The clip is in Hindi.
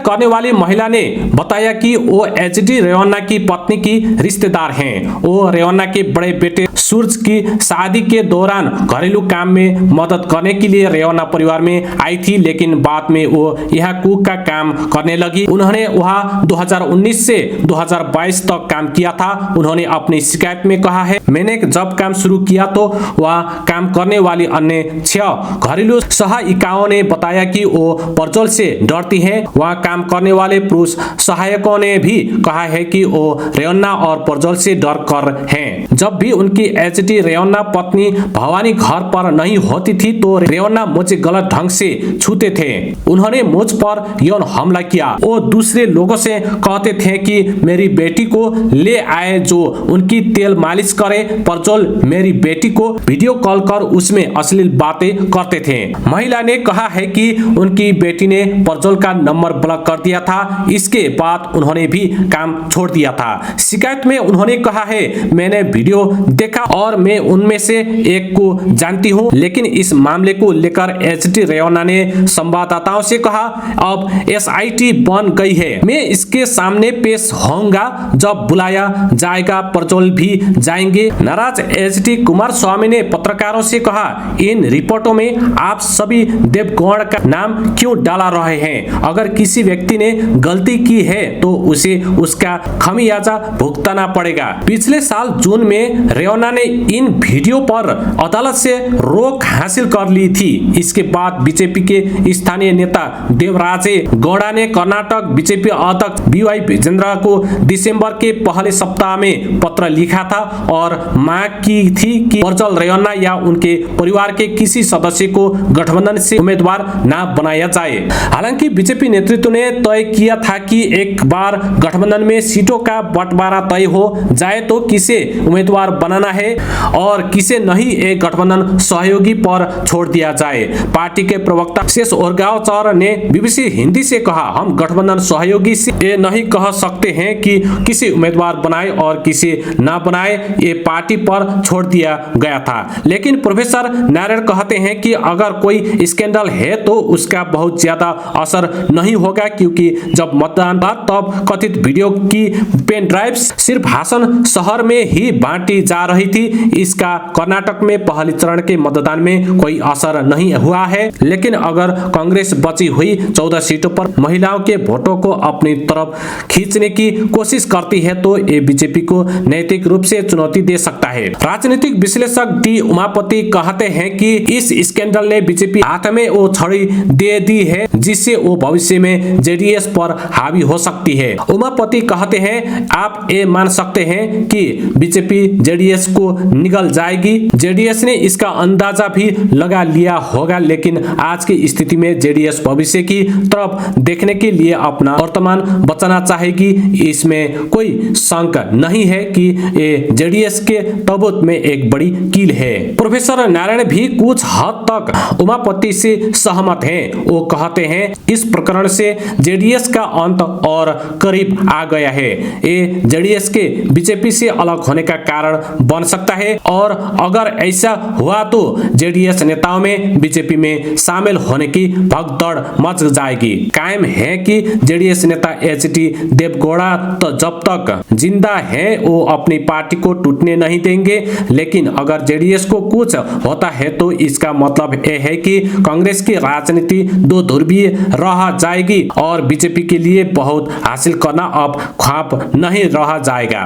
करने वाली महिला ने बताया कि वो एचडी रेवन्ना की पत्नी की रिश्तेदार हैं। वो रेवन्ना के बड़े बेटे सूरज की शादी के दौरान घरेलू काम में मदद करने के लिए रेवन्ना परिवार में आई थी, लेकिन बाद में वो यहाँ कुक का काम करने लगी। उन्होंने वहाँ 2019 से 2022 तक काम किया था। उन्होंने अपनी शिकायत में कहा है, मैंने जब काम शुरू किया तो वहाँ काम करने वाली अन्य 6 घरेलू सहायिकाओं ने बताया कि वो परजोल से डरती हैं। वहाँ काम करने वाले पुरुष सहायकों ने भी कहा है कि वो रेवन्ना और परजोल से डर कर हैं। जब भी उनकी एचडी रेवन्ना पत्नी भवानी घर पर नहीं होती थी तो रेवन्ना मुझे गलत ढंग से छूते थे। उन्होंने मुझ पर यौन हमला किया। वो दूसरे लोगों से कहते थे कि मेरी बेटी को ले आए जो उनकी तेल मालिश करे। परजोल मेरी बेटी को वीडियो कॉल कर उसमें अश्लील बातें करते थे। महिला ने कहा है कि उनकी बेटी ने परजोल का नंबर ब्लॉक कर दिया था। इसके बाद उन्होंने भी काम छोड़ दिया था। शिकायत में उन्होंने कहा है, मैंने वीडियो देखा और मैं उनमें से एक को जानती हूं, लेकिन इस मामले को लेकर एचडी रेवन्ना ने संवाददाताओं से कहा, अब एसआईटी बन गई है, मैं इसके सामने पेश होऊंगा, जब बुलाया जाएगा परजोल भी जाएंगे। नाराज एचडी कुमार स्वामी ने पत्रकारों से कहा, इन रिपोर्टों में आप सभी देवगौड़ा का नाम क्यों डाला रहे हैं? अगर किसी व्यक्ति ने गलती की है तो उसे उसका खमियाजा भुगतना पड़ेगा। पिछले साल जून में रेवन्ना ने इन वीडियो पर अदालत से रोक हासिल कर ली थी। इसके बाद बीजेपी के स्थानीय नेता देवराजे गौड़ा ने कर्नाटक बीजेपी अध्यक्ष बीवाई विजेंद्र को दिसंबर के पहले सप्ताह में पत्र लिखा था और मांग की थी कि परजोल रेवन्ना या उनके परिवार के किसी सदस्य को गठबंधन से उम्मीदवार न बनाया जाए। हालांकि बीजेपी नेतृत्व ने तय किया था कि एक बार गठबंधन में सीटों का बंटवारा तय हो जाए तो किसे उम्मीदवार बनाना है और किसे नहीं, एक गठबंधन सहयोगी पर छोड़ दिया जाए। पार्टी के प्रवक्ता शेष ओरगांवकर ने बीबीसी हिंदी से कहा, हम गठबंधन सहयोगी से ये नहीं कह सकते हैं कि किसी उम्मीदवार बनाए और किसे न बनाए, ये पार्टी पर छोड़ दिया गया था। लेकिन प्रोफेसर नारायण कहते हैं कि अगर कोई स्कैंडल है तो उसका बहुत ज्यादा असर नहीं होगा, क्योंकि जब मतदान था तब कथित वीडियो की पेन ड्राइव सिर्फ हासन शहर में ही बांटी जा रही थी। इसका कर्नाटक में पहले चरण के मतदान में कोई असर नहीं हुआ है। लेकिन अगर कांग्रेस बची हुई 14 सीटों पर महिलाओं के वोटों को अपनी तरफ खींचने की कोशिश करती है तो ये बीजेपी को नैतिक रूप से चुनौती दे सकता है। राजनीतिक विश्लेषक डी उमापति कहते हैं कि इस स्कैंडल ने बीजेपी हाथ में वो छड़ी दे दी है जिससे वो भविष्य में जेडीएस पर हावी हो सकती है। उमापति कहते हैं, आप ये मान सकते हैं कि बीजेपी जेडीएस को निगल जाएगी। जेडीएस ने इसका अंदाजा भी लगा लिया होगा, लेकिन आज की स्थिति में जेडीएस भविष्य की तरफ देखने के लिए अपना वर्तमान बचाना चाहेगी। इसमें कोई शंक नहीं है कि ये जेडीएस के तबूत में एक बड़ी कील है। प्रोफेसर नारायण भी कुछ हद तक उमापति से सहमत हैं। वो कहते हैं, इस प्रकरण से जेडीएस का अंत और करीब आ गया है। ये जेडीएस के बीजेपी से अलग होने का कारण बन सकता है और अगर ऐसा हुआ तो जेडीएस नेताओं में बीजेपी में शामिल होने की भगदड़ मच जाएगी। कायम है कि जेडीएस नेता एचडी देवगौड़ा तो जब तक जिंदा है वो अपनी पार्टी को टूटने नहीं देंगे, लेकिन अगर जेडीएस को कुछ होता है तो इसका मतलब यह है कि कांग्रेस की राजनीति दो ध्रुवीय रह जाएगी और बीजेपी के लिए बहुत हासिल करना अब ख्वाब नहीं रह जाएगा।